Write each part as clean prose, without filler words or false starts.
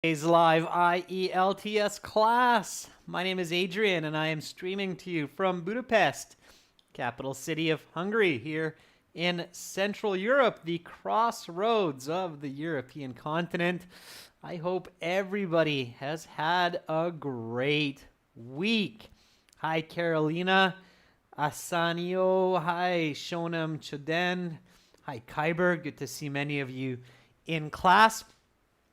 Today's live IELTS class. My name is Adrian and I am streaming to you from Budapest, capital city of Hungary, here in Central Europe, the crossroads of the European continent. I hope everybody has had a great week. Hi, Carolina Asanio. Hi, Shonam Choden. Hi, Kyber. Good to see many of you in class.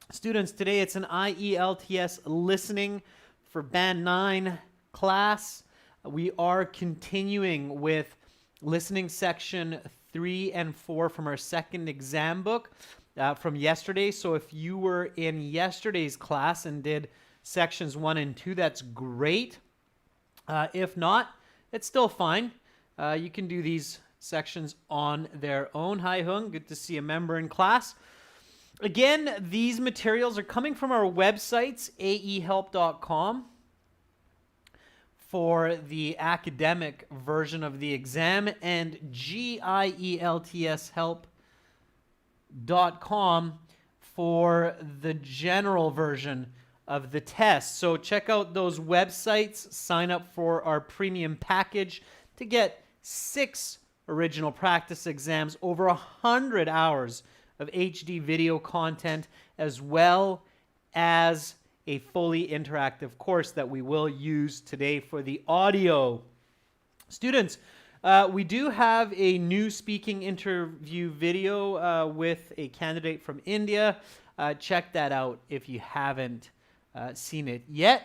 Students, today it's an IELTS listening for Band 9 class. We are continuing with listening section 3 and 4 from our second exam book from yesterday. So if you were in yesterday's class and did sections 1 and 2, that's great. If not, it's still fine. You can do these sections on their own. Hi, Hung. Good to see a member in class. Again, these materials are coming from our websites, aehelp.com for the academic version of the exam and gieltshelp.com for the general version of the test. So check out those websites, sign up for our premium package to get 6 original practice exams, over 100 hours of HD video content, as well as a fully interactive course that we will use today for the audio. Students, we do have a new speaking interview video with a candidate from India. Check that out if you haven't seen it yet.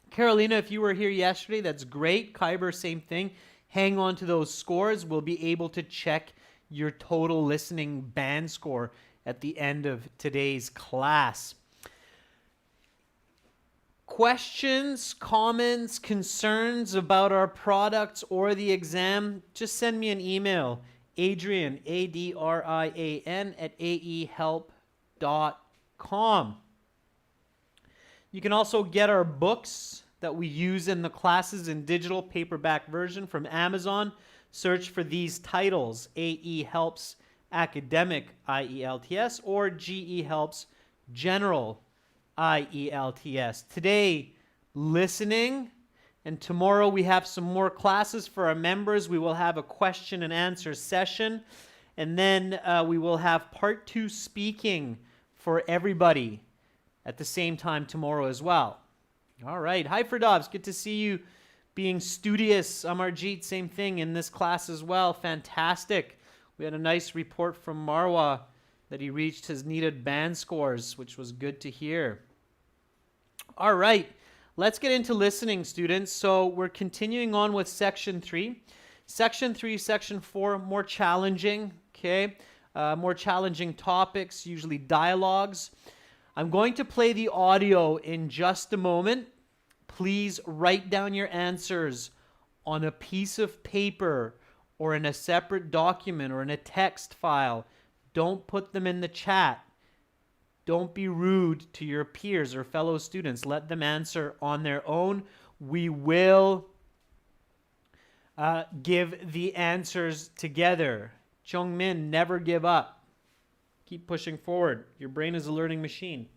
Carolina, if you were here yesterday, that's great. Kyber, same thing. Hang on to those scores. We'll be able to check your total listening band score at the end of today's class. Questions, comments, concerns about our products or the exam, just send me an email, Adrian, A-D-R-I-A-N, at aehelp.com. You can also get our books that we use in the classes in digital paperback version from Amazon. Search for these titles, AE Helps Academic IELTS or GE Helps General IELTS. Today, listening, and tomorrow we have some more classes for our members. We will have a question and answer session, and then we will have part 2 speaking for everybody at the same time tomorrow as well. All right. Hi, Ferdovs. Good to see you being studious. Amarjeet, same thing in this class as well. Fantastic. We had a nice report from Marwa that he reached his needed band scores, which was good to hear. All right, let's get into listening, students. So we're continuing on with section 3. Section 3, section 4, more challenging, okay? More challenging topics, usually dialogues. I'm going to play the audio in just a moment. Please write down your answers on a piece of paper or in a separate document or in a text file. Don't put them in the chat. Don't be rude to your peers or fellow students. Let them answer on their own. We will give the answers together. Chongmin, never give up. Keep pushing forward. Your brain is a learning machine.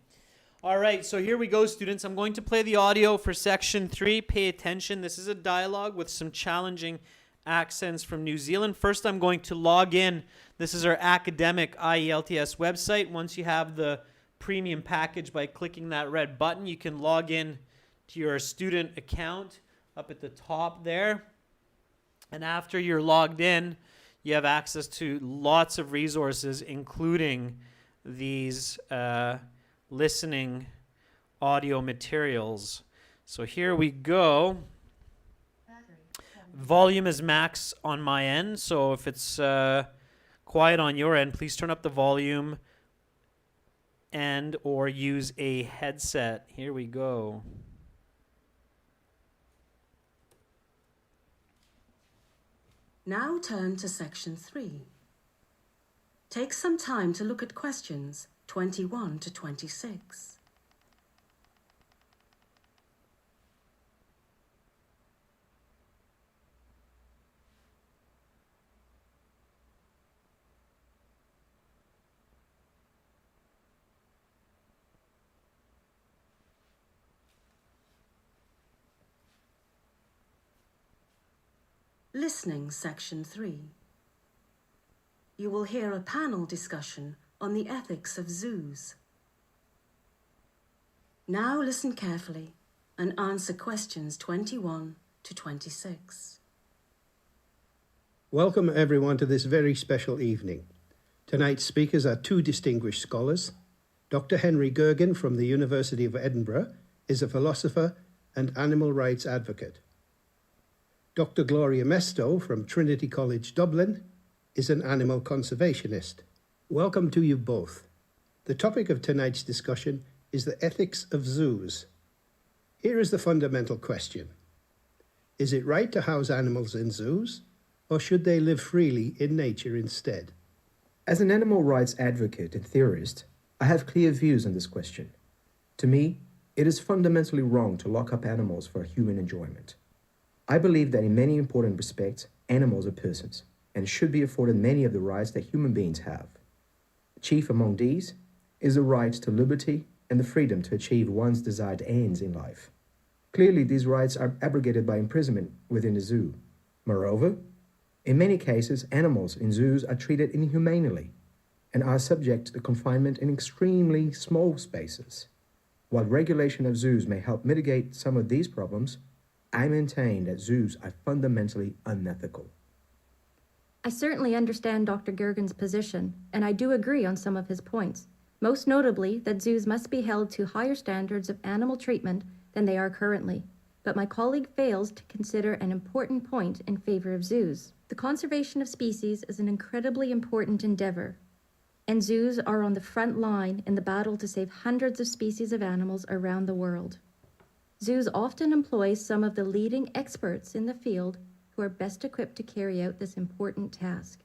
All right, so here we go, students. I'm going to play the audio for section 3. Pay attention. This is a dialogue with some challenging accents from New Zealand. First, I'm going to log in. This is our academic IELTS website. Once you have the premium package, by clicking that red button, you can log in to your student account up at the top there. And after you're logged in, you have access to lots of resources, including these listening audio materials. So here we go. Volume is max on my end, so if it's quiet on your end, please turn up the volume and or use a headset. Here we go. Now turn to section 3. Take some time to look at questions 21 to 26. Listening Section 3. You will hear a panel discussion on the ethics of zoos. Now listen carefully and answer questions 21 to 26. Welcome everyone to this very special evening. Tonight's speakers are two distinguished scholars. Dr. Henry Gergen from the University of Edinburgh is a philosopher and animal rights advocate. Dr. Gloria Mesto from Trinity College Dublin is an animal conservationist. Welcome to you both. The topic of tonight's discussion is the ethics of zoos. Here is the fundamental question. Is it right to house animals in zoos, or should they live freely in nature instead? As an animal rights advocate and theorist, I have clear views on this question. To me, it is fundamentally wrong to lock up animals for human enjoyment. I believe that in many important respects, animals are persons and should be afforded many of the rights that human beings have. Chief among these is the right to liberty and the freedom to achieve one's desired ends in life. Clearly, these rights are abrogated by imprisonment within the zoo. Moreover, in many cases, animals in zoos are treated inhumanely and are subject to confinement in extremely small spaces. While regulation of zoos may help mitigate some of these problems, I maintain that zoos are fundamentally unethical. I certainly understand Dr. Gergen's position, and I do agree on some of his points, most notably that zoos must be held to higher standards of animal treatment than they are currently. But my colleague fails to consider an important point in favor of zoos. The conservation of species is an incredibly important endeavor, and zoos are on the front line in the battle to save hundreds of species of animals around the world. Zoos often employ some of the leading experts in the field who are best equipped to carry out this important task.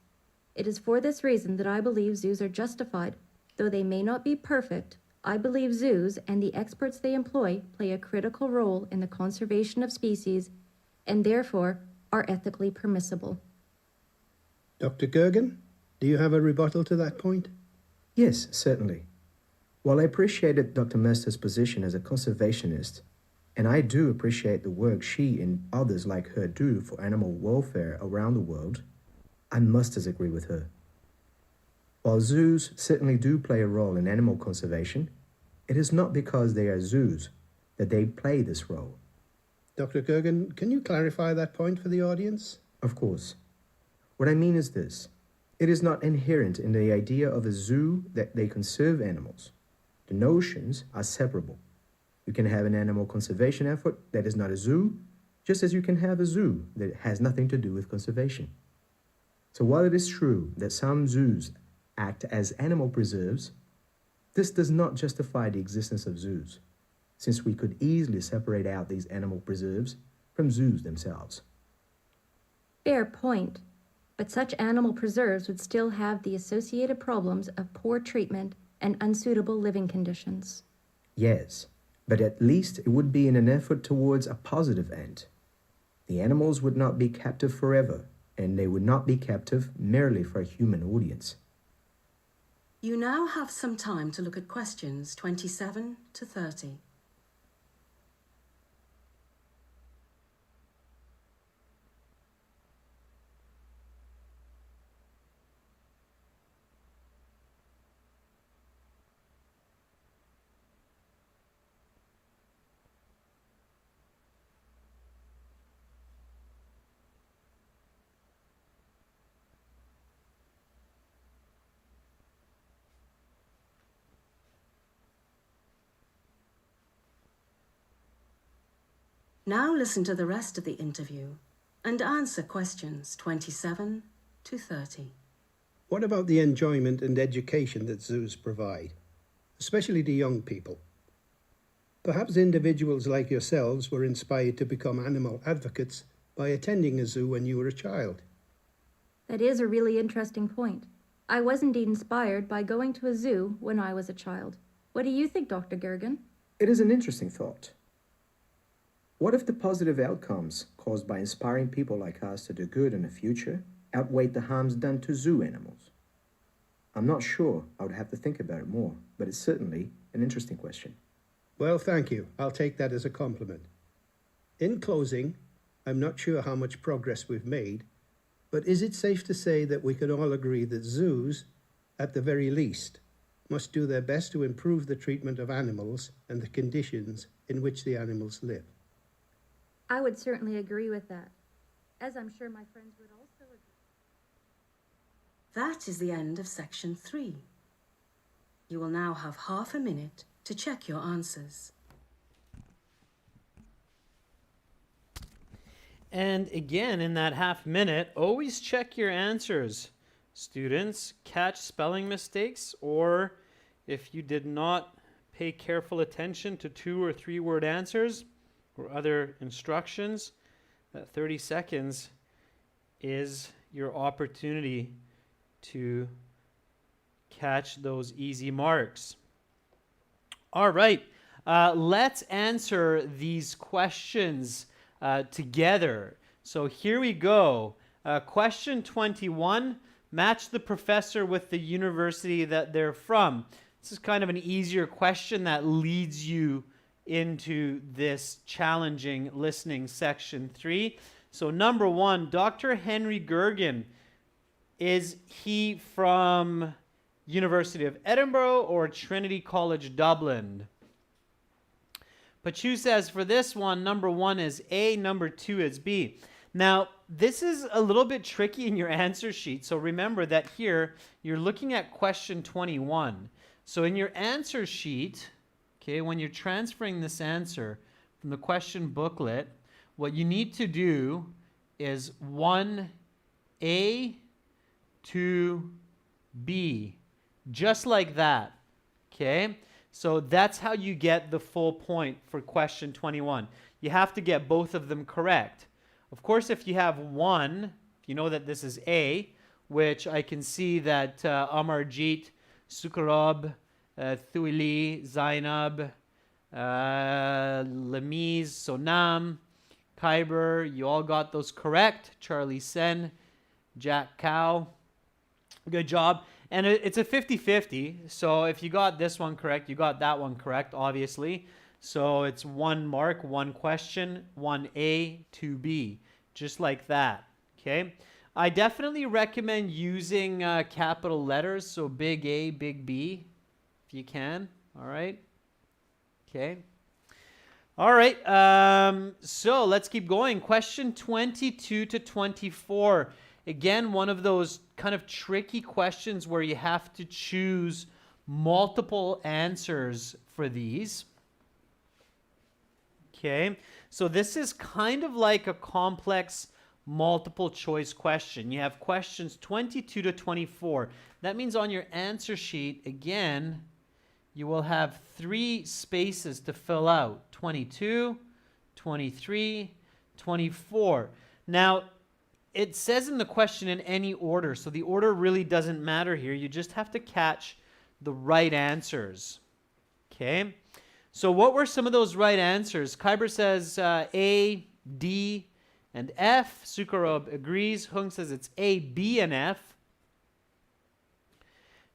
It is for this reason that I believe zoos are justified. Though they may not be perfect, I believe zoos and the experts they employ play a critical role in the conservation of species and therefore are ethically permissible. Dr. Gergen, do you have a rebuttal to that point? Yes, certainly. While I appreciated Dr. Mester's position as a conservationist, and I do appreciate the work she and others like her do for animal welfare around the world, I must disagree with her. While zoos certainly do play a role in animal conservation, it is not because they are zoos that they play this role. Dr. Gergen, can you clarify that point for the audience? Of course. What I mean is this. It is not inherent in the idea of a zoo that they conserve animals. The notions are separable. You can have an animal conservation effort that is not a zoo, just as you can have a zoo that has nothing to do with conservation. So while it is true that some zoos act as animal preserves, this does not justify the existence of zoos, since we could easily separate out these animal preserves from zoos themselves. Fair point, but such animal preserves would still have the associated problems of poor treatment and unsuitable living conditions. Yes, but at least it would be in an effort towards a positive end. The animals would not be captive forever, and they would not be captive merely for a human audience. You now have some time to look at questions 27 to 30. Now listen to the rest of the interview and answer questions 27 to 30. What about the enjoyment and education that zoos provide, especially to young people? Perhaps individuals like yourselves were inspired to become animal advocates by attending a zoo when you were a child. That is a really interesting point. I was indeed inspired by going to a zoo when I was a child. What do you think, Dr. Gergen? It is an interesting thought. What if the positive outcomes caused by inspiring people like us to do good in the future outweighed the harms done to zoo animals? I'm not sure. I would have to think about it more, but it's certainly an interesting question. Well, thank you. I'll take that as a compliment. In closing, I'm not sure how much progress we've made, but is it safe to say that we can all agree that zoos, at the very least, must do their best to improve the treatment of animals and the conditions in which the animals live? I would certainly agree with that, as I'm sure my friends would also agree. That is the end of section 3. You will now have half a minute to check your answers. And again, in that half minute, always check your answers. Students, catch spelling mistakes, or if you did not pay careful attention to 2 or 3 word answers or other instructions, that 30 seconds is your opportunity to catch those easy marks. All right, let's answer these questions together. So here we go. Question 21, match the professor with the university that they're from. This is kind of an easier question that leads you into this challenging listening section 3. So number 1, Dr. Henry Gergen, is he from University of Edinburgh or Trinity College Dublin? Pachu says for this one, number 1 is A, number 2 is B. Now, this is a little bit tricky in your answer sheet. So remember that here, you're looking at question 21. So in your answer sheet, okay, when you're transferring this answer from the question booklet, what you need to do is 1A to B, just like that, okay? So that's how you get the full point for question 21. You have to get both of them correct. Of course, if you have 1, if you know that this is A, which I can see that Amarjeet, Sukarob, Thuili, Zainab, Lamiz, Sonam, Khyber, you all got those correct. Charlie Sen, Jack Cow, good job. And it's a 50-50, so if you got this one correct, you got that one correct, obviously. So it's 1 mark, 1 question, 1A, 2B, just like that, okay? I definitely recommend using capital letters, so big A, big B, if you can, all right? Okay. All right, so let's keep going. Question 22 to 24. Again, one of those kind of tricky questions where you have to choose multiple answers for these. Okay, so this is kind of like a complex multiple choice question. You have questions 22 to 24. That means on your answer sheet, again, you will have 3 spaces to fill out. 22, 23, 24. Now, it says in the question in any order, so the order really doesn't matter here. You just have to catch the right answers. Okay? So what were some of those right answers? Khyber says A, D, and F. Sukarob agrees. Hung says it's A, B, and F.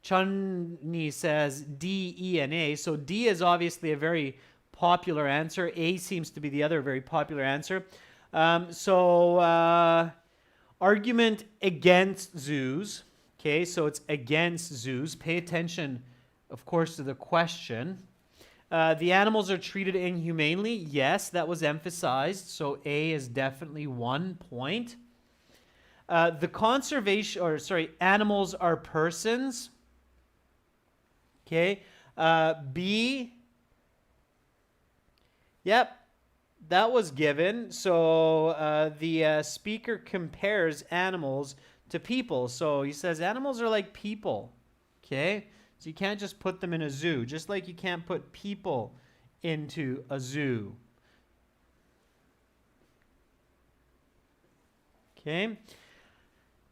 Chunni says D, E, and A. So D is obviously a very popular answer. A seems to be the other very popular answer. Argument against zoos. Okay, so it's against zoos. Pay attention, of course, to the question. The animals are treated inhumanely. Yes, that was emphasized. So A is definitely 1 point. Animals are persons. Okay. B. Yep. That was given. So the speaker compares animals to people. So he says animals are like people. Okay? So you can't just put them in a zoo, just like you can't put people into a zoo. Okay?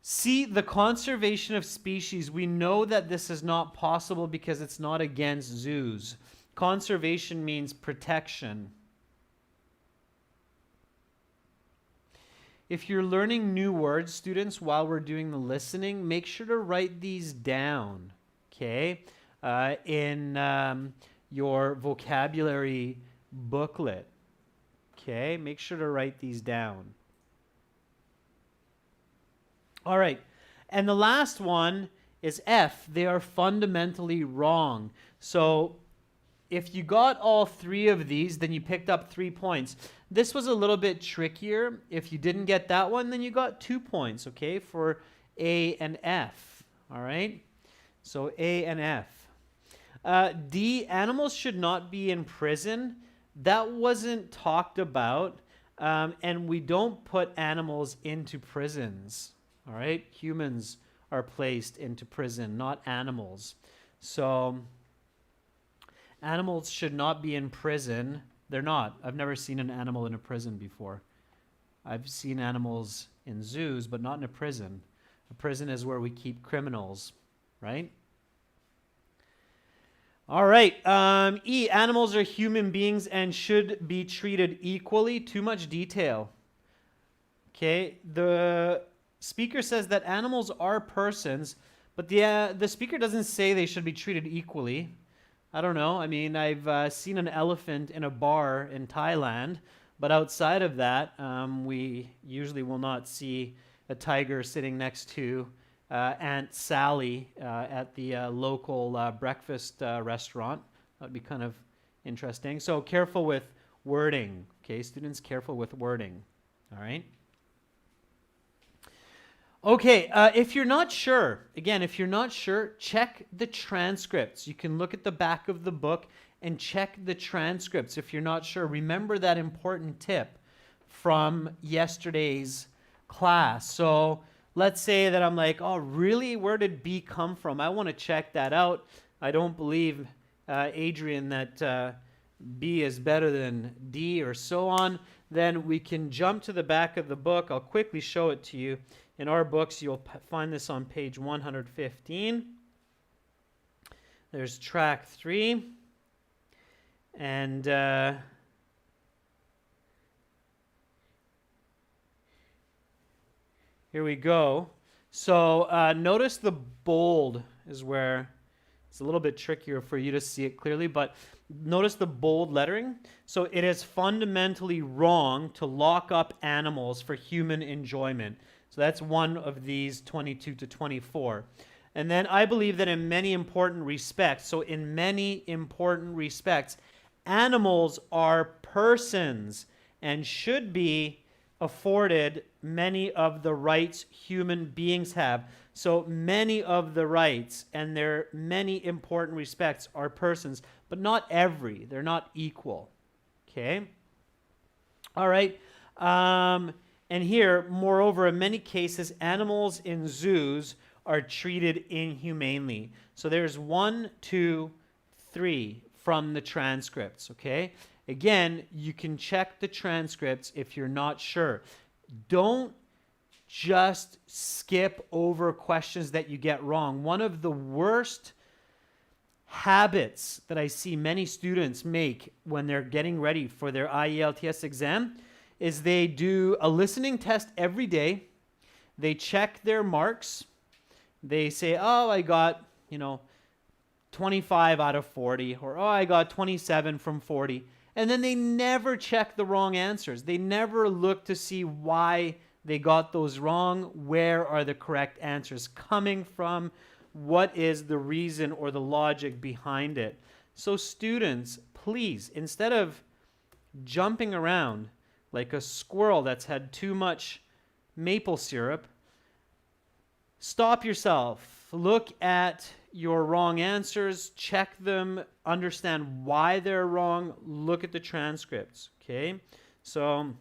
See, the conservation of species, we know that this is not possible because it's not against zoos. Conservation means protection. If you're learning new words, students, while we're doing the listening, make sure to write these down, okay, in your vocabulary booklet, okay? Make sure to write these down. All right. And the last one is F. They are fundamentally wrong. So if you got all three of these, then you picked up 3 points. This was a little bit trickier. If you didn't get that one, then you got 2 points, okay, for A and F. All right? So A and F. D, animals should not be in prison. That wasn't talked about. And we don't put animals into prisons. All right? Humans are placed into prison, not animals. So animals should not be in prison. They're not. I've never seen an animal in a prison before. I've seen animals in zoos, but not in a prison. A prison is where we keep criminals, right? All right. E, animals are human beings and should be treated equally. Too much detail. Okay. The speaker says that animals are persons, but the speaker doesn't say they should be treated equally. I don't know. I mean, I've seen an elephant in a bar in Thailand, but outside of that, we usually will not see a tiger sitting next to Aunt Sally at the local breakfast restaurant. That would be kind of interesting. So careful with wording. Okay, students, careful with wording. All right. Okay, if you're not sure, again, if you're not sure, check the transcripts. You can look at the back of the book and check the transcripts if you're not sure. Remember that important tip from yesterday's class. So let's say that I'm like, oh, really? Where did B come from? I want to check that out. I don't believe, Adrian, that B is better than D or so on. Then we can jump to the back of the book. I'll quickly show it to you. In our books, you'll find this on page 115. There's track 3. And here we go. So notice the bold is where it's a little bit trickier for you to see it clearly, but notice the bold lettering. So it is fundamentally wrong to lock up animals for human enjoyment. So that's one of these 22 to 24. And then I believe that in many important respects, animals are persons and should be afforded many of the rights human beings have. So many of the rights and their many important respects are persons, but not every. They're not equal. Okay? All right. And here, moreover, in many cases, animals in zoos are treated inhumanely. So there's 1, 2, 3 from the transcripts, okay? Again, you can check the transcripts if you're not sure. Don't just skip over questions that you get wrong. One of the worst habits that I see many students make when they're getting ready for their IELTS exam is they do a listening test every day. They check their marks. They say, oh, I got, 25 out of 40, or oh, I got 27 from 40. And then they never check the wrong answers. They never look to see why they got those wrong. Where are the correct answers coming from? What is the reason or the logic behind it? So students, please, instead of jumping around like a squirrel that's had too much maple syrup, stop yourself. Look at your wrong answers, check them, understand why they're wrong, look at the transcripts, okay? So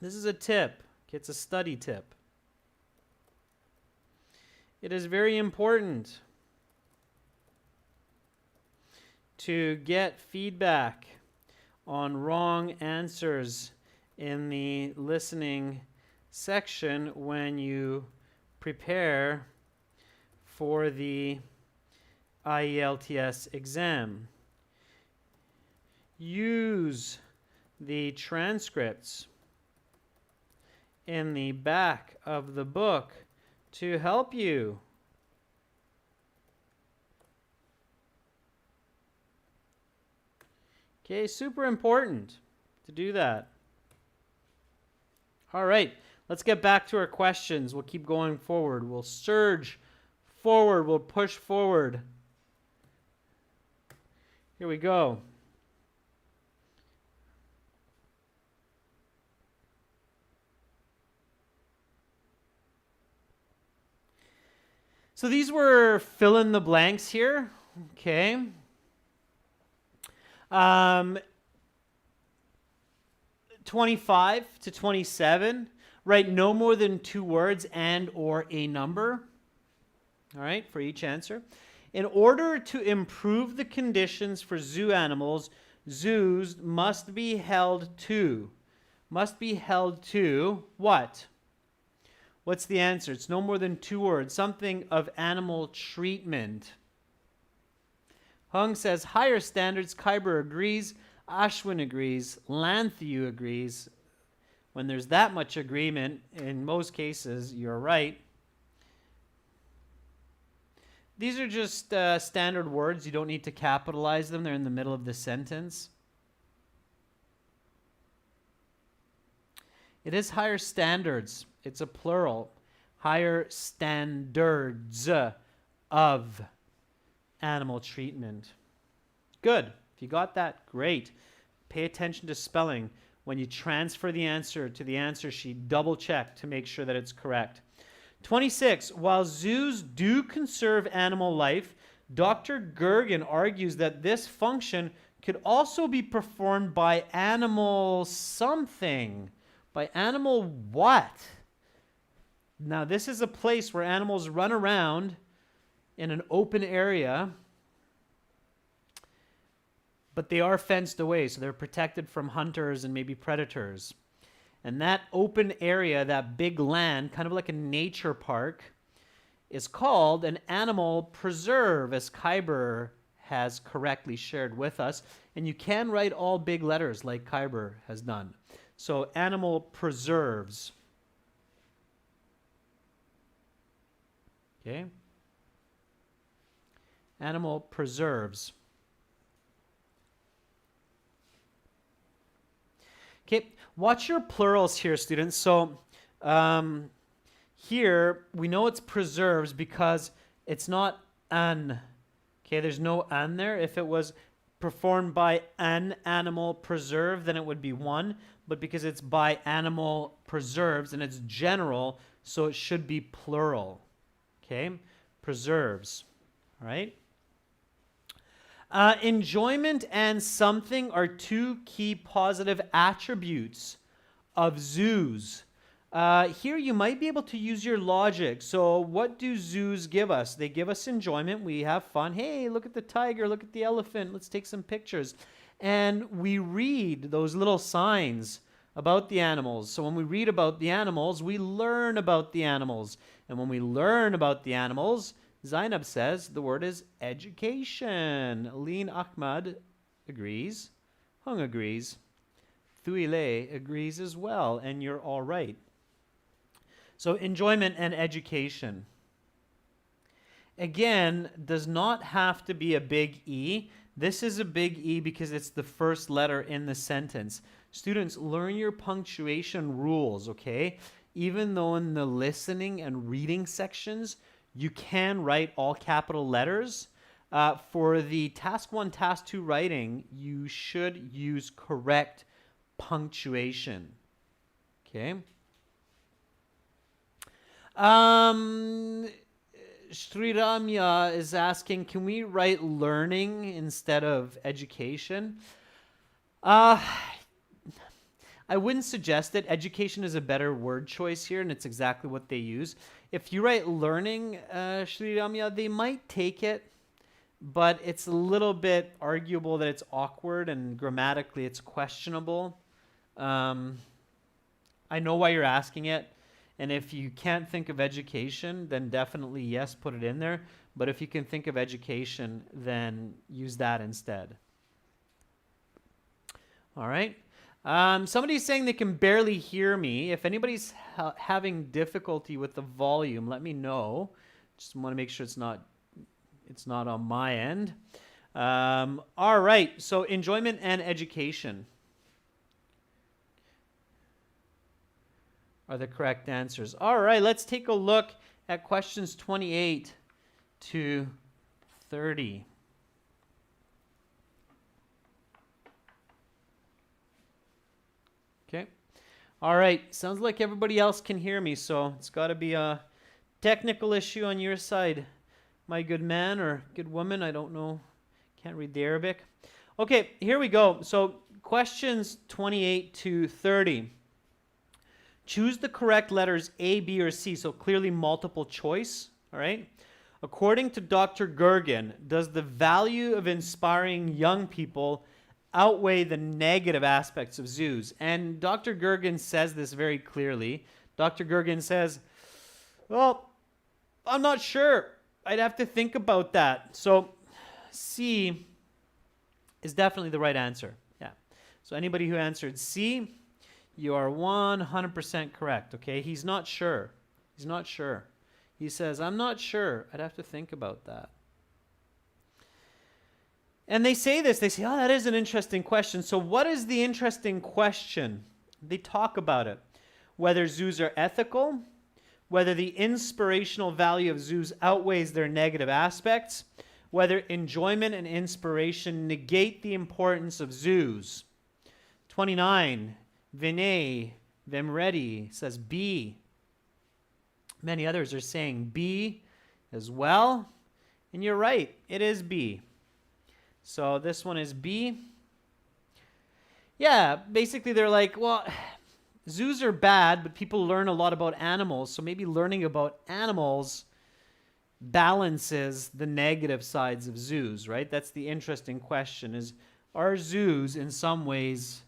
this is a tip. Okay, it's a study tip. It is very important to get feedback on wrong answers in the listening section when you prepare for the IELTS exam. Use the transcripts in the back of the book to help you. Okay, super important to do that. All right, Let's get back to our questions. We'll keep going forward. We'll surge forward. We'll push forward. Here we go. So these were fill in the blanks here. Okay. 25 to 27. Write no more than 2 words and or a number. All right, for each answer. In order to improve the conditions for zoo animals, zoos must be held to what? What's the answer? It's no more than 2 words. Something of animal treatment. Hung says higher standards. Kyber agrees. Ashwin agrees. Lanthiu agrees. When there's that much agreement, in most cases, you're right. These are just standard words. You don't need to capitalize them. They're in the middle of the sentence. It is higher standards. It's a plural. Higher standards of animal treatment. Good. If you got that, great. Pay attention to spelling. When you transfer the answer to the answer sheet, double check to make sure that it's correct. 26. While zoos do conserve animal life, Dr. Gergen argues that this function could also be performed by animal something. By animal what? Now, this is a place where animals run around in an open area, but they are fenced away, so they're protected from hunters and maybe predators. And that open area, that big land, kind of like a nature park, is called an animal preserve, as Kyber has correctly shared with us. And you can write all big letters like Kyber has done. So animal preserves. Okay. Animal preserves. Okay, watch your plurals here, students. So here, we know it's preserves because it's not an. Okay, there's no an there. If it was performed by an animal preserve, then it would be one. But because it's by animal preserves and it's general, so it should be plural. Okay, preserves. All right. Enjoyment and something are 2 key positive attributes of zoos. Here you might be able to use your logic. So what do zoos give us? They give us enjoyment. We have fun. Hey, look at the tiger. Look at the elephant. Let's take some pictures. And we read those little signs about the animals. So when we read about the animals, we learn about the animals. And when we learn about the animals, Zainab says the word is education. Aline Ahmad agrees. Hung agrees. Thuile agrees as well. And you're all right. So enjoyment and education. Again, does not have to be a big E. This is a big E because it's the first letter in the sentence. Students, learn your punctuation rules, okay? Even though in the listening and reading sections, you can write all capital letters. For the task 1, task 2 writing, you should use correct punctuation. Okay? Sriramya is asking, can we write learning instead of education? I wouldn't suggest it. Education is a better word choice here, and it's exactly what they use. If you write learning, Shri Ramya, they might take it, but it's a little bit arguable that it's awkward and grammatically it's questionable. I know why you're asking it, and if you can't think of education, then definitely yes, put it in there. But if you can think of education, then use that instead. All right. Somebody's saying they can barely hear me. If anybody's having difficulty with the volume, let me know. Just want to make sure it's not on my end. All right, so enjoyment and education. are the correct answers. All right, let's take a look at questions 28 to 30. Okay. All right, sounds like everybody else can hear me, so it's got to be a technical issue on your side, my good man or good woman. I don't know. Can't read the Arabic. Okay, here we go. So questions 28 to 30. Choose the correct letters A, B, or C. So clearly multiple choice. All right. According to Dr. Gergen, does the value of inspiring young people outweigh the negative aspects of zoos? And Dr. Gergen says this very clearly. Dr. Gergen says, well, I'm not sure. I'd have to think about that. So C is definitely the right answer. Yeah. So anybody who answered C, you are 100% correct, okay? He's not sure. He's not sure. He says, I'm not sure. I'd have to think about that. And they say this. They say, oh, that is an interesting question. So what is the interesting question? They talk about it. Whether zoos are ethical, whether the inspirational value of zoos outweighs their negative aspects, whether enjoyment and inspiration negate the importance of zoos. 29, Vinay Vemreddy says B. Many others are saying B as well. And you're right, it is B. So this one is B. Yeah, basically they're like, well, zoos are bad, but people learn a lot about animals. So maybe learning about animals balances the negative sides of zoos, right? That's the interesting question is, are zoos in some ways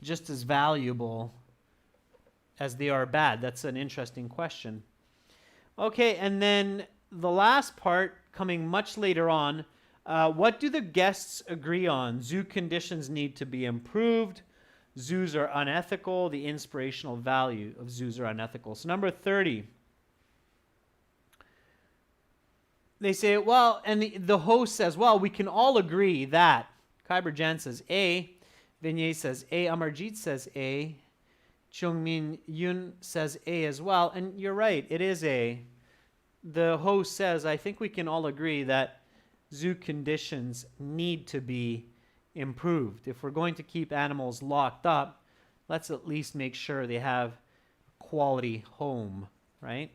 just as valuable as they are bad? That's an interesting question. Okay, and then the last part coming much later on, what do the guests agree on? Zoo conditions need to be improved. Zoos are unethical. The inspirational value of zoos are unethical. So number 30. They say, well, and the host says, well, we can all agree that. Kyber Jan says A. Vinay says A. Amarjeet says A. Chungmin Yun says A as well. And you're right, it is A. The host says, I think we can all agree that zoo conditions need to be improved. If we're going to keep animals locked up, let's at least make sure they have a quality home, right?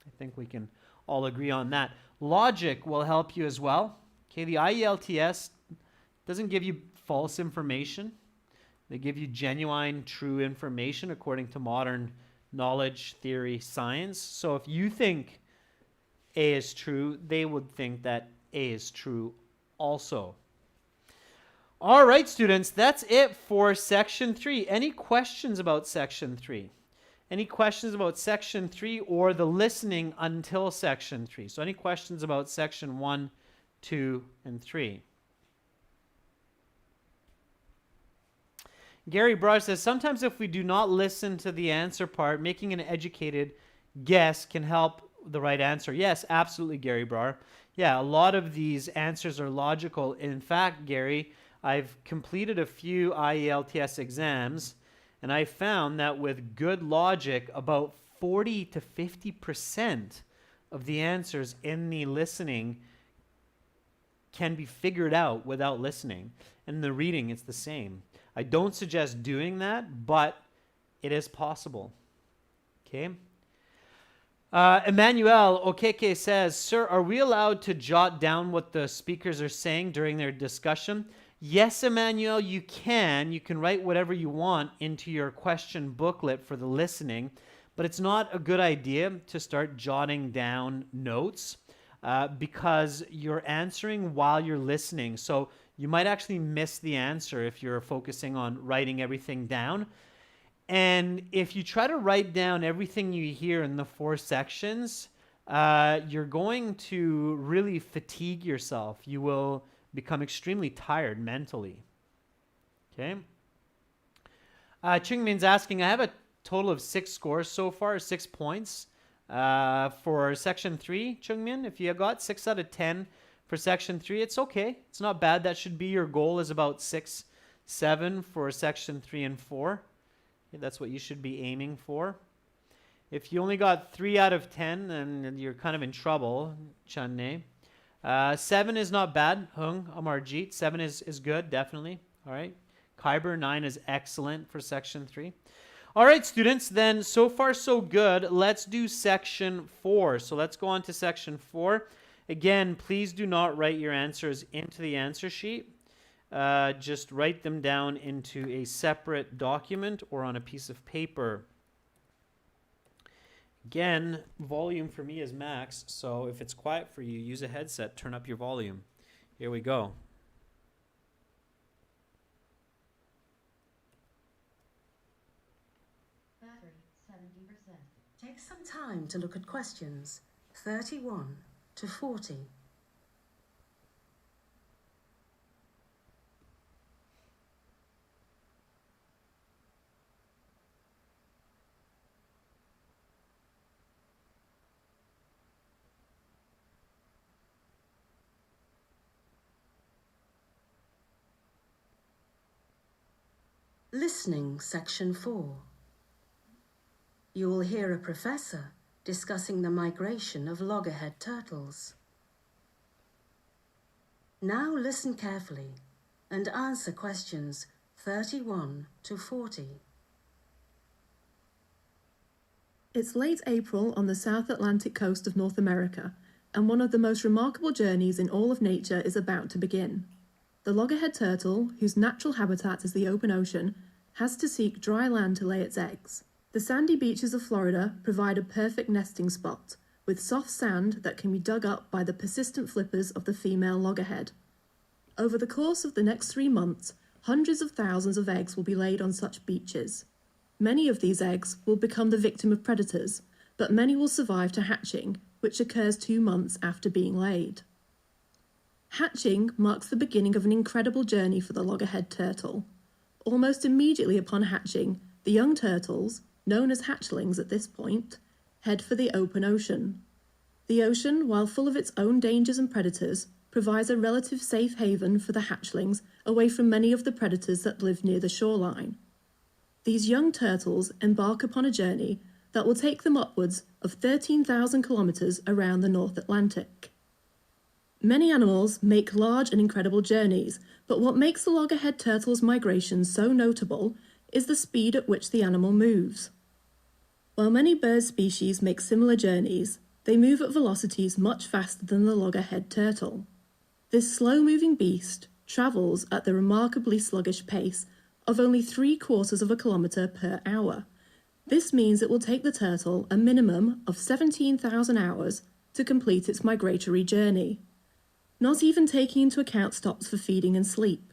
I think we can all agree on that. Logic will help you as well. Okay, the IELTS doesn't give you false information. They give you genuine, true information according to modern knowledge, theory, science. So if you think A is true, they would think that A is true also. All right, students, that's it for Section 3. Any questions about Section 3? Any questions about Section 3 or the listening until Section 3? So any questions about Section 1, 2, and 3? Gary Broad says, sometimes if we do not listen to the answer part, making an educated guess can help the right answer. Yes, absolutely, Gary Broad. Yeah, a lot of these answers are logical. In fact, Gary, I've completed a few IELTS exams, and I found that with good logic, about 40 to 50% of the answers in the listening can be figured out without listening. And the reading, it's the same. I don't suggest doing that, but it is possible. Okay? Emmanuel Okeke says, sir, are we allowed to jot down what the speakers are saying during their discussion? Yes, Emmanuel, you can. You can write whatever you want into your question booklet for the listening, but it's not a good idea to start jotting down notes because you're answering while you're listening. So you might actually miss the answer if you're focusing on writing everything down. And if you try to write down everything you hear in the 4 sections, you're going to really fatigue yourself. You will become extremely tired mentally. Okay? Chingmin's asking, I have a total of 6 scores so far, 6 points for Section 3. Chungmin, if you got 6 out of 10 for Section 3, it's okay. It's not bad. That should be your goal, is about 6, 7 for Section 3 and 4. Okay, that's what you should be aiming for. If you only got 3 out of 10, then you're kind of in trouble, Channe. 7 is not bad, Hung Amarjeet. 7 is good, definitely. All right. Khyber, 9 is excellent for section 3. All right, students, then so far so good. Let's do section 4. So let's go on to section 4. Again, please do not write your answers into the answer sheet. Just write them down into a separate document or on a piece of paper. Again, volume for me is max, so if it's quiet for you, use a headset, turn up your volume. Here we go. Battery 70%. Take some time to look at questions 31 to 40. Listening, section 4. You will hear a professor discussing the migration of loggerhead turtles. Now listen carefully and answer questions 31 to 40. It's late April on the South Atlantic coast of North America, and one of the most remarkable journeys in all of nature is about to begin. The loggerhead turtle, whose natural habitat is the open ocean, has to seek dry land to lay its eggs. The sandy beaches of Florida provide a perfect nesting spot, with soft sand that can be dug up by the persistent flippers of the female loggerhead. Over the course of the next 3 months, hundreds of thousands of eggs will be laid on such beaches. Many of these eggs will become the victim of predators, but many will survive to hatching, which occurs 2 months after being laid. Hatching marks the beginning of an incredible journey for the loggerhead turtle. Almost immediately upon hatching, the young turtles, known as hatchlings at this point, head for the open ocean. The ocean, while full of its own dangers and predators, provides a relative safe haven for the hatchlings away from many of the predators that live near the shoreline. These young turtles embark upon a journey that will take them upwards of 13,000 kilometers around the North Atlantic. Many animals make large and incredible journeys, but what makes the loggerhead turtle's migration so notable is the speed at which the animal moves. While many bird species make similar journeys, they move at velocities much faster than the loggerhead turtle. This slow-moving beast travels at the remarkably sluggish pace of only 3/4 of a kilometre per hour. This means it will take the turtle a minimum of 17,000 hours to complete its migratory journey, not even taking into account stops for feeding and sleep.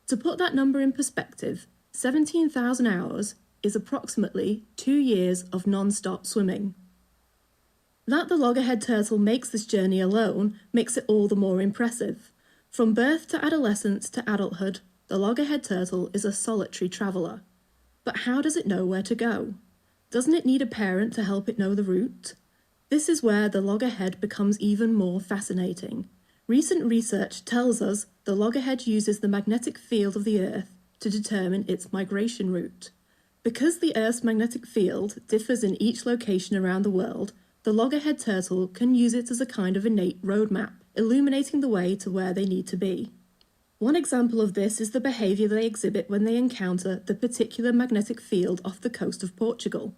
To put that number in perspective, 17,000 hours is approximately 2 years of non-stop swimming. That the loggerhead turtle makes this journey alone makes it all the more impressive. From birth to adolescence to adulthood, the loggerhead turtle is a solitary traveller. But how does it know where to go? Doesn't it need a parent to help it know the route? This is where the loggerhead becomes even more fascinating. Recent research tells us the loggerhead uses the magnetic field of the Earth to determine its migration route. Because the Earth's magnetic field differs in each location around the world, the loggerhead turtle can use it as a kind of innate roadmap, illuminating the way to where they need to be. One example of this is the behaviour they exhibit when they encounter the particular magnetic field off the coast of Portugal.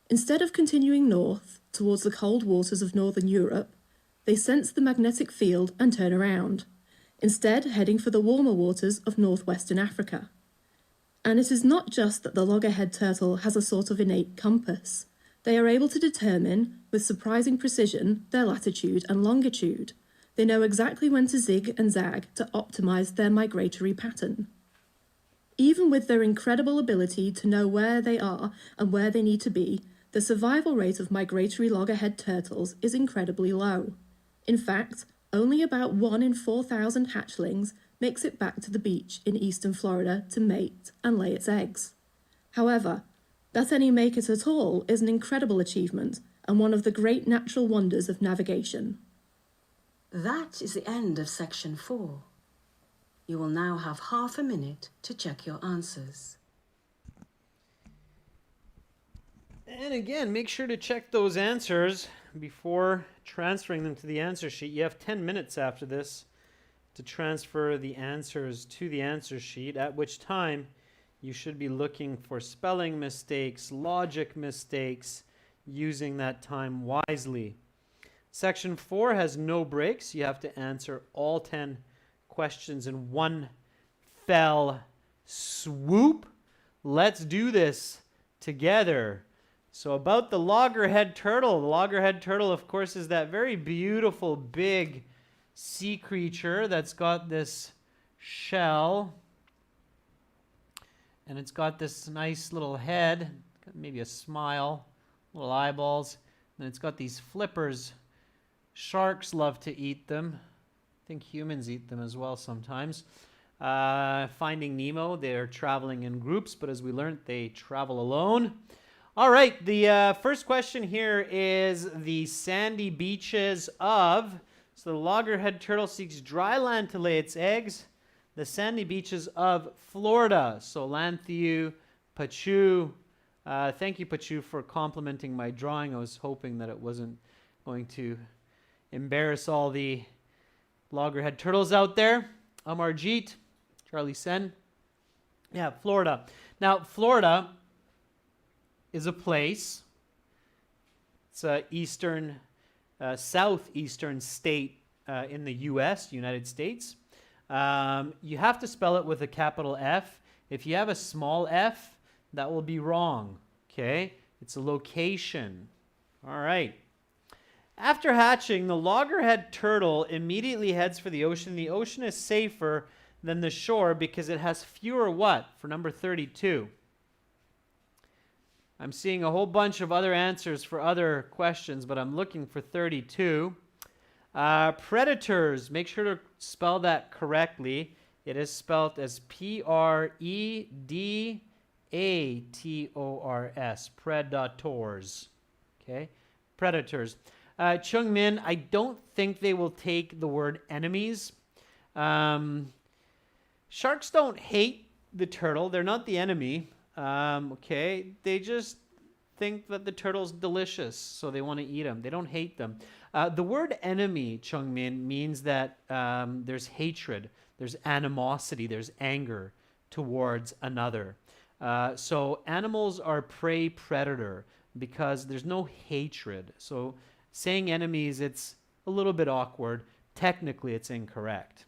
Instead of continuing north towards the cold waters of northern Europe, they sense the magnetic field and turn around, instead heading for the warmer waters of northwestern Africa. And it is not just that the loggerhead turtle has a sort of innate compass. They are able to determine, with surprising precision, their latitude and longitude. They know exactly when to zig and zag to optimize their migratory pattern. Even with their incredible ability to know where they are and where they need to be, the survival rate of migratory loggerhead turtles is incredibly low. In fact, only about 1 in 4,000 hatchlings makes it back to the beach in eastern Florida to mate and lay its eggs. However, that any make it at all is an incredible achievement and one of the great natural wonders of navigation. That is the end of section 4. You will now have half a minute to check your answers. And again, make sure to check those answers before transferring them to the answer sheet. You have 10 minutes after this to transfer the answers to the answer sheet, at which time you should be looking for spelling mistakes, logic mistakes, using that time wisely. Section 4 has no breaks. You have to answer all 10 questions in one fell swoop. Let's do this together. So about the loggerhead turtle. The loggerhead turtle, of course, is that very beautiful big sea creature that's got this shell. And it's got this nice little head, maybe a smile, little eyeballs. And it's got these flippers. Sharks love to eat them. I think humans eat them as well sometimes. Finding Nemo, they're traveling in groups, but as we learned, they travel alone. All right, the first question here is the sandy beaches of, so the loggerhead turtle seeks dry land to lay its eggs, the sandy beaches of Florida. So Lanthiu, Pachu, thank you Pachu for complimenting my drawing. I was hoping that it wasn't going to embarrass all the loggerhead turtles out there. Amarjeet, Charlie Sen. Yeah, Florida. Now, Florida is a place. It's a southeastern state in the U.S., United States. You have to spell it with a capital F. If you have a small f, that will be wrong. Okay? It's a location. All right. After hatching, the loggerhead turtle immediately heads for the ocean. The ocean is safer than the shore because it has fewer what? For number 32. I'm seeing a whole bunch of other answers for other questions, but I'm looking for 32. Predators, make sure to spell that correctly. It is spelled as Predators. Predators. Okay? Predators. Chung Min, I don't think they will take the word enemies. Sharks don't hate the turtle. They're not the enemy. Okay? They just think that the turtle's delicious, so they want to eat them. They don't hate them. The word enemy, Chung Min, means that there's hatred, there's animosity, there's anger towards another. So animals are prey predator because there's no hatred. So saying enemies, it's a little bit awkward. Technically, it's incorrect.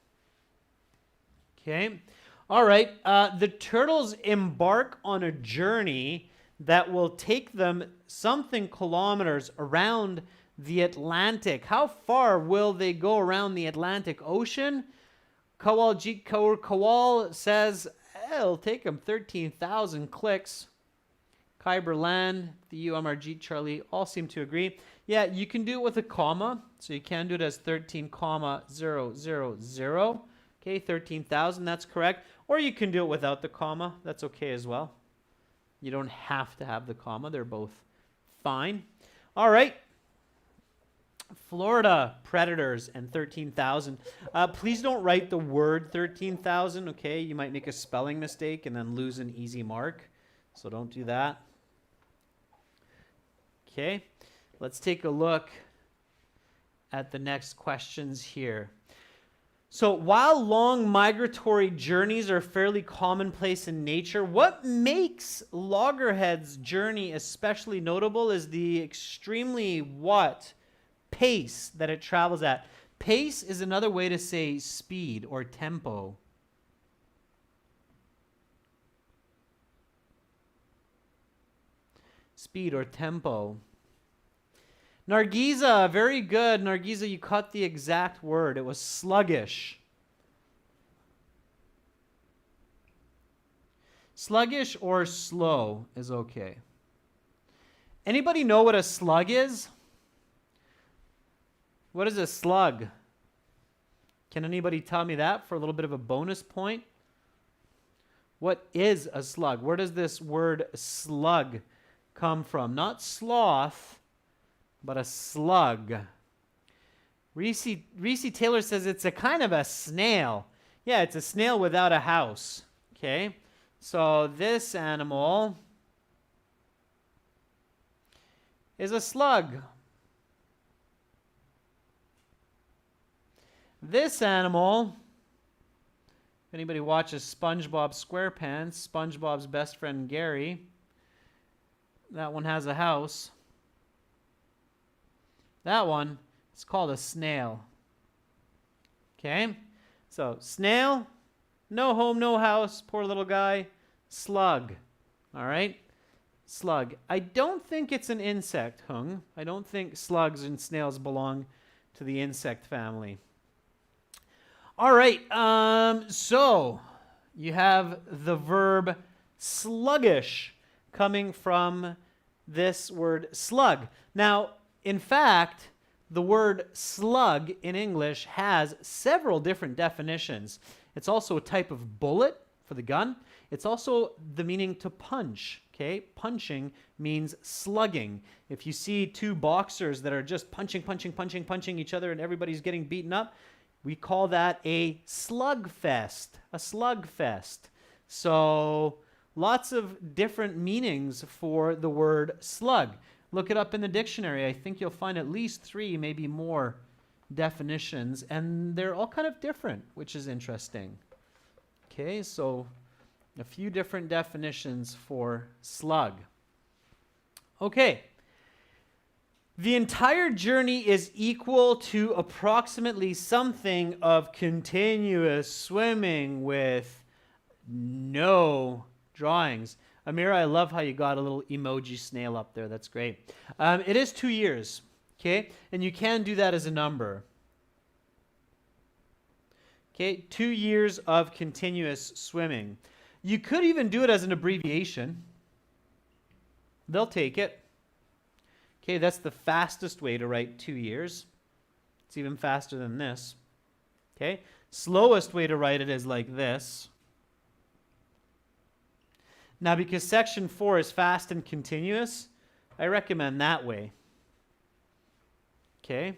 Okay? All right. The turtles embark on a journey that will take them something kilometers around the Atlantic. How far will they go around the Atlantic Ocean? Kawaljit Kaur Kawal says it'll take them 13,000 clicks. Kyber Lan, the UMRG, Charlie, all seem to agree. Yeah, you can do it with a comma. So you can do it as 13,000. Okay, 13,000, that's correct. Or you can do it without the comma. That's okay as well. You don't have to have the comma. They're both fine. All right. Florida predators and 13,000. Please don't write the word 13,000, okay? You might make a spelling mistake and then lose an easy mark. So don't do that. Okay. Let's take a look at the next questions here. So while long migratory journeys are fairly commonplace in nature, what makes loggerhead's journey especially notable is the extremely what? Pace that it travels at. Pace is another way to say speed or tempo. Speed or tempo. Nargiza, very good. Nargiza, you caught the exact word. It was sluggish. Sluggish or slow is okay. Anybody know what a slug is? What is a slug? Can anybody tell me that for a little bit of a bonus point? What is a slug? Where does this word slug come from? Not sloth, but a slug. Reese Taylor says it's a kind of a snail. Yeah, it's a snail without a house. Okay, so this animal is a slug? This animal, if anybody watches SpongeBob SquarePants, SpongeBob's best friend Gary, that one has a house. That one is called a snail. Okay? So, snail, no home, no house, poor little guy. Slug. All right? Slug. I don't think it's an insect, Hung. I don't think slugs and snails belong to the insect family. All right, so you have the verb sluggish coming from this word slug. Now, in fact, the word slug in English has several different definitions. It's also a type of bullet for the gun. It's also the meaning to punch. Okay, punching means slugging. If you see two boxers that are just punching each other and everybody's getting beaten up, we call that a slug fest, a slug fest. So lots of different meanings for the word slug. Look it up in the dictionary. I think you'll find at least 3, maybe more definitions, and they're all kind of different, which is interesting. Okay, so a few different definitions for slug. Okay. The entire journey is equal to approximately something of continuous swimming with no drawings. Amira, I love how you got a little emoji snail up there. That's great. It is 2 years, okay? And you can do that as a number. Okay, 2 years of continuous swimming. You could even do it as an abbreviation. They'll take it. Okay, that's the fastest way to write 2 years. It's even faster than this. Okay, slowest way to write it is like this. Now, because section 4 is fast and continuous, I recommend that way. Okay,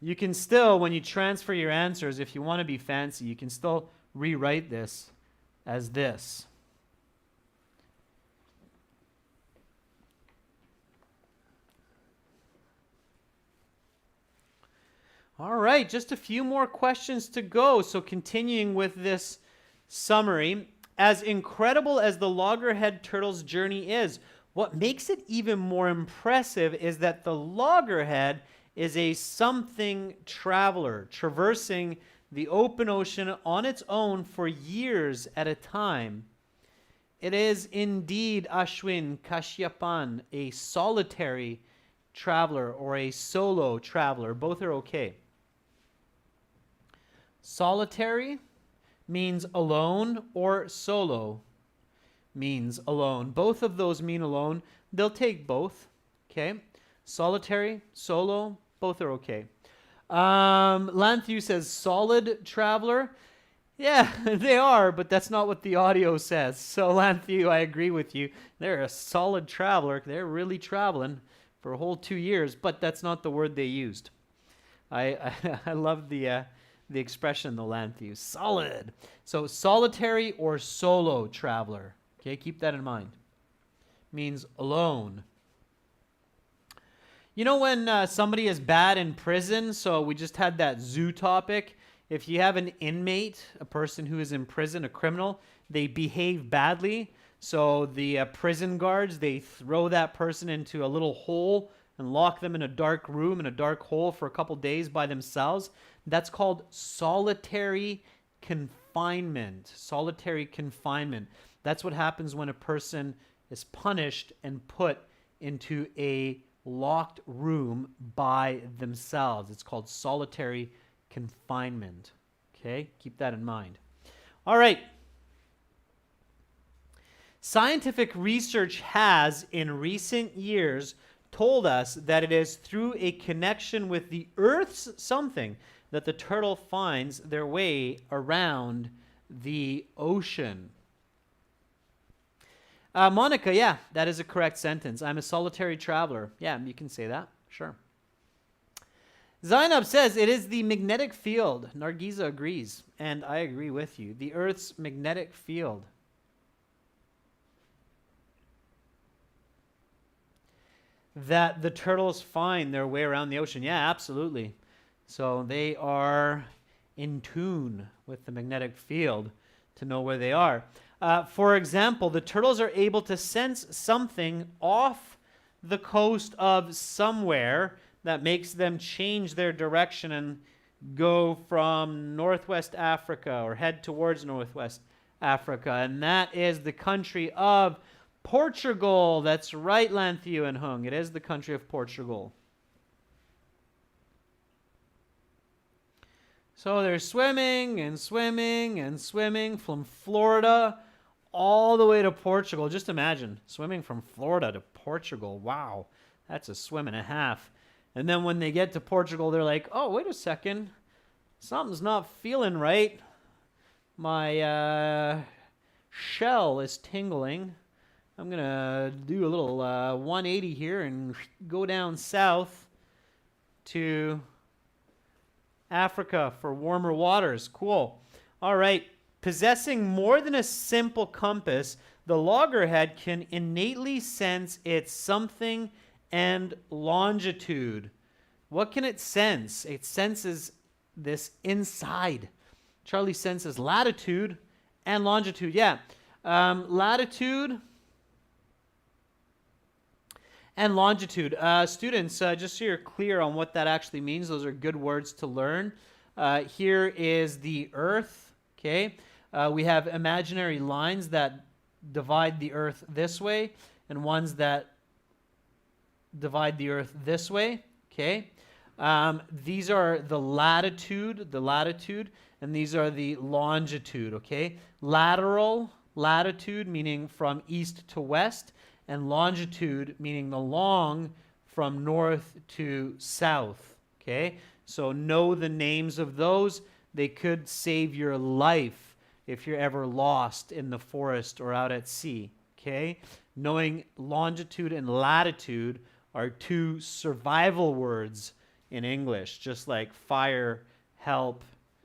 you can still, when you transfer your answers, if you want to be fancy, you can still rewrite this as this. All right, just a few more questions to go. So continuing with this summary, as incredible as the loggerhead turtle's journey is, what makes it even more impressive is that the loggerhead is a something traveler traversing the open ocean on its own for years at a time. It is indeed Ashwin Kashyapan, a solitary traveler or a solo traveler. Both are okay. Solitary means alone, or solo means alone. Both of those mean alone. They'll take both. Okay. Solitary, solo, both are okay. Lanthiu says solid traveler. Yeah, they are, but that's not what the audio says. So Lanthiu, I agree with you. They're a solid traveler. They're really traveling for a whole 2 years, but that's not the word they used. I love the expression, the Lanthiu. Solid. So solitary or solo traveler. Okay, keep that in mind. Means alone. You know when somebody is bad in prison, so we just had that zoo topic. If you have an inmate, a person who is in prison, a criminal, they behave badly. So the prison guards, they throw that person into a little hole and lock them in a dark room, in a dark hole for a couple days by themselves. That's called solitary confinement. Solitary confinement. That's what happens when a person is punished and put into a locked room by themselves. It's called solitary confinement. Okay, keep that in mind. All right. Scientific research has, in recent years, told us that it is through a connection with the Earth's something that the turtle finds their way around the ocean. Monica, yeah, that is a correct sentence. I'm a solitary traveler. Yeah, you can say that. Sure. Zainab says it is the magnetic field. Nargiza agrees, and I agree with you. The Earth's magnetic field. that the turtles find their way around the ocean. Yeah, absolutely. So they are in tune with the magnetic field to know where they are. For example, the turtles are able to sense something off the coast of somewhere that makes them change their direction and go from Northwest Africa or head towards Northwest Africa. And that is the country of Portugal. That's right, Lanthiu and Hung. It is the country of Portugal. So they're swimming and swimming and swimming from Florida all the way to Portugal. Just imagine swimming from Florida to Portugal. Wow, that's a swim and a half. And then when they get to Portugal, they're like, oh, wait a second. Something's not feeling right. My shell is tingling. I'm going to do a little 180 here and go down south to Africa for warmer waters. Cool. All right. Possessing more than a simple compass, the loggerhead can innately sense its something and longitude. What can it sense? It senses this inside. Charlie senses latitude and longitude. Yeah. Latitude and longitude. Students, just so you're clear on what that actually means, those are good words to learn. Here is the Earth, okay? We have imaginary lines that divide the Earth this way and ones that divide the Earth this way, okay? These are the latitude, and these are the longitude, okay? Lateral, latitude, meaning from east to west, and longitude, meaning the long from north to south, okay? So know the names of those. They could save your life if you're ever lost in the forest or out at sea, okay? Knowing longitude and latitude are two survival words in English, just like fire, help,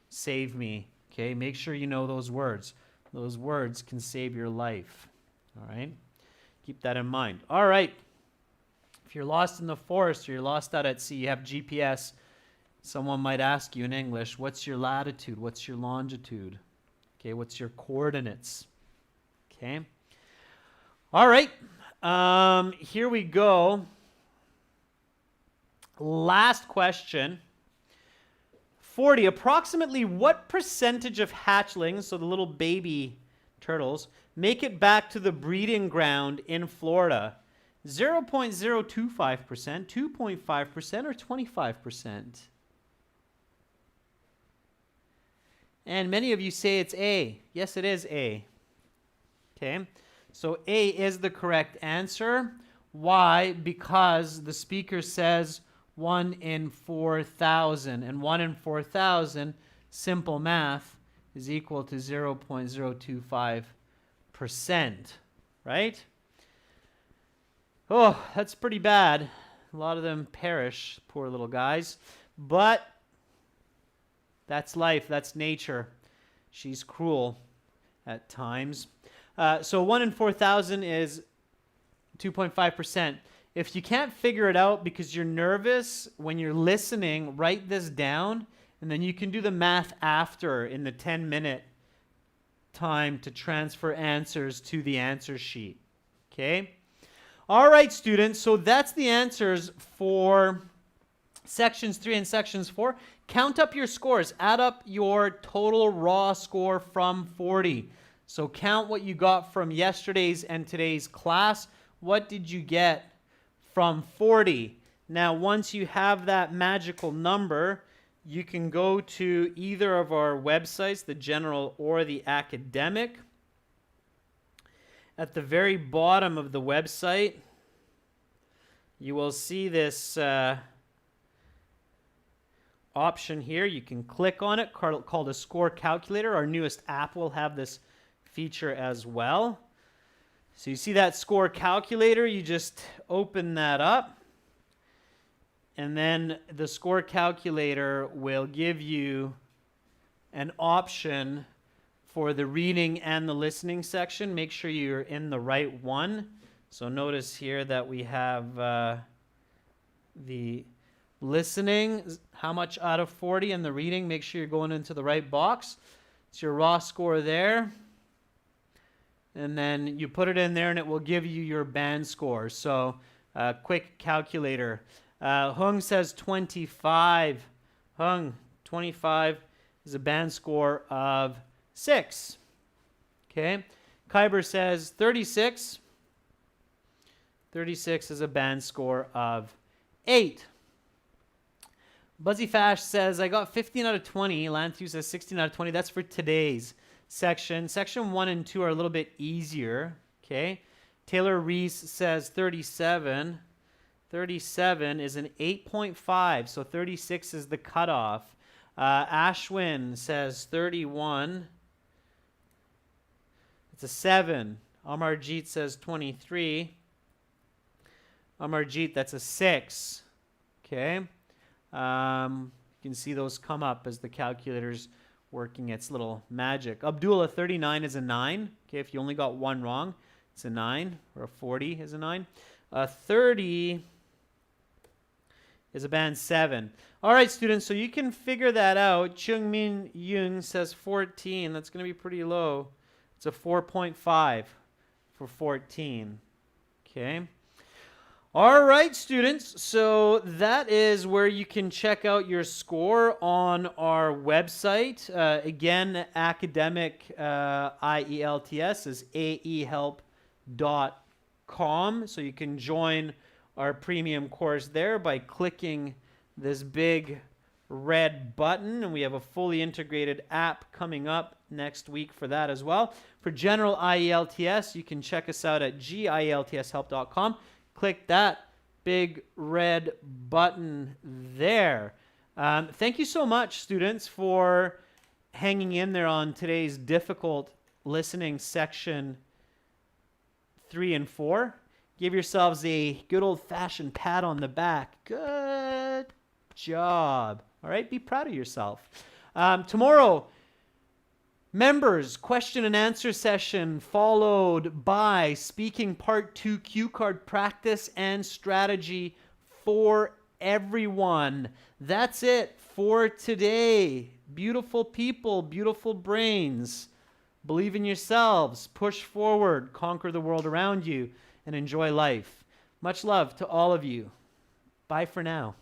save me, okay? Make sure you know those words. Those words can save your life, all right? Keep that in mind. All right. If you're lost in the forest or you're lost out at sea, you have GPS. Someone might ask you in English, what's your latitude? What's your longitude? Okay, what's your coordinates? Okay. All right. Here we go. Last question. 40. Approximately what percentage of hatchlings, so the little baby turtles, make it back to the breeding ground in Florida? 0.025%, 2.5%, or 25%? And many of you say it's A. Yes, it is A. Okay, so A is the correct answer. Why? Because the speaker says 1 in 4,000, and 1 in 4,000, simple math, is equal to 0.025%, right? Oh, that's pretty bad. A lot of them perish, poor little guys. But that's life, that's nature. She's cruel at times. So 1 in 4,000 is 2.5%. If you can't figure it out because you're nervous, when you're listening, write this down, and then you can do the math after in the 10-minute time to transfer answers to the answer sheet. Okay? All right, students, so that's the answers for sections 3 and sections 4. Count up your scores. Add up your total raw score from 40. So count what you got from yesterday's and today's class. What did you get from 40? Now, once you have that magical number, you can go to either of our websites, the general or the academic. At the very bottom of the website, you will see this option here. You can click on it, called a score calculator. Our newest app will have this feature as well. So you see that score calculator, you just open that up, and then the score calculator will give you an option for the reading and the listening section. Make sure you're in the right one. So notice here that we have the listening, how much out of 40, and the reading, make sure you're going into the right box. It's your raw score there. And then you put it in there and it will give you your band score. So quick calculator. Hung says 25. Hung, 25 is a band score of 6. Okay. Kyber says 36. 36 is a band score of 8. Buzzy Fash says, I got 15 out of 20. Lanthu says 16 out of 20. That's for today's section. Section 1 and 2 are a little bit easier. Okay. Taylor Reese says 37. 37 is an 8.5, so 36 is the cutoff. Ashwin says 31. It's a 7. Amarjeet says 23. Amarjeet, that's a 6. Okay. You can see those come up as the calculator's working its little magic. Abdullah, 39 is a 9. Okay, if you only got one wrong, it's a 9. Or a 40 is a 9. 30 is a band 7. All right, students, so you can figure that out. Chung Min Yoon says 14. That's going to be pretty low. It's a 4.5 for 14. Okay. All right, students, so that is where you can check out your score on our website. Again, academic IELTS is aehelp.com, so you can join our premium course there by clicking this big red button, and we have a fully integrated app coming up next week for that as well. For general IELTS, you can check us out at gieltshelp.com. Click that big red button there. Thank you so much, students, for hanging in there on today's difficult listening section 3 and 4. Give yourselves a good old-fashioned pat on the back. Good job. All right, be proud of yourself. Tomorrow, members, question and answer session followed by speaking part 2, cue card practice and strategy for everyone. That's it for today. Beautiful people, beautiful brains. Believe in yourselves, push forward, conquer the world around you, and enjoy life. Much love to all of you. Bye for now.